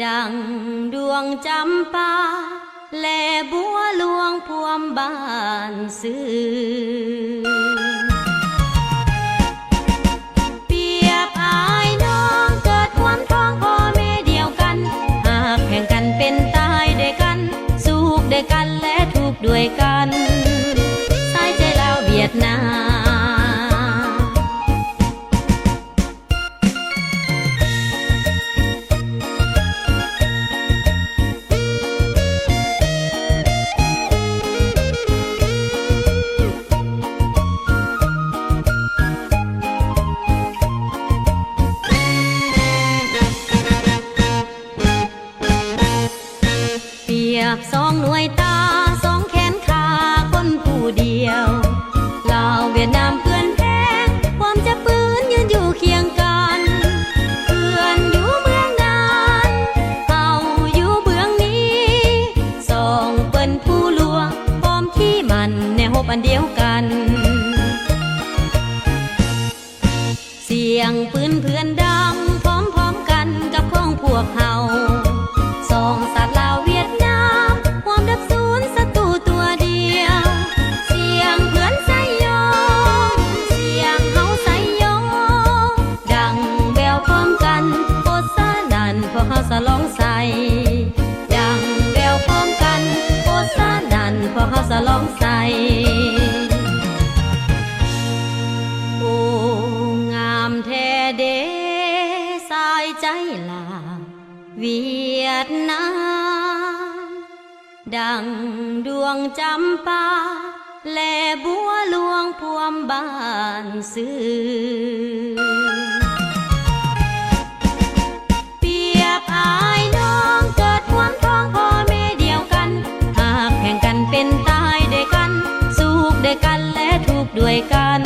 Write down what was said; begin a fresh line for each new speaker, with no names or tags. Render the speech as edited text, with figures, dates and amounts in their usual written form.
ดังดวงจำปาแลบัวหลวงพวมบ้านซื่อเปรียบอายน้องเกิดร่วมท้องพ่อแม่เดียวกันหากแข่งกันเป็นตายด้วยกันสุขด้วยกันและทุกข์ด้วยกันสายใจลาวเวียดนามสองหน่วยตาสองแขนขาคนผู้เดียวลาวเวียดนามเพื่อนแพ้ความจะปืนยืนอยู่เคียงกันเพื่อนอยู่เมืองนั้นเอาอยู่เบื้องนี้สองเปิ้นผู้ลวงพร้อมที่มันแนวอันเดียวกันเสียงปืนเพื่อนดังพร้อมๆกันกับของพวกเฮาสองสัตว์ลาวเวียดนามความดับสูญศัตรูตัวเดียวเสียงเพื่อนใส่ยองเสียงเฮาใส่ยองดังแววพร้อมกันโคตรสนั่นพวกเฮาสลองใส่ดังแววพร้อมกันโคตรสนั่นพวกเฮาสลองใส่โอ้งามแท้เด้สายใจลาวเวียดนามดังดวงจำปาแลบัวหลวงพวมบ้านซื่อเปรียบอายน้องเกิดร่วมท้องพ่อแม่เดียวกันหากแข่งกันเป็นตายด้วยกันสุขด้วยกันและทุกข์ด้วยกัน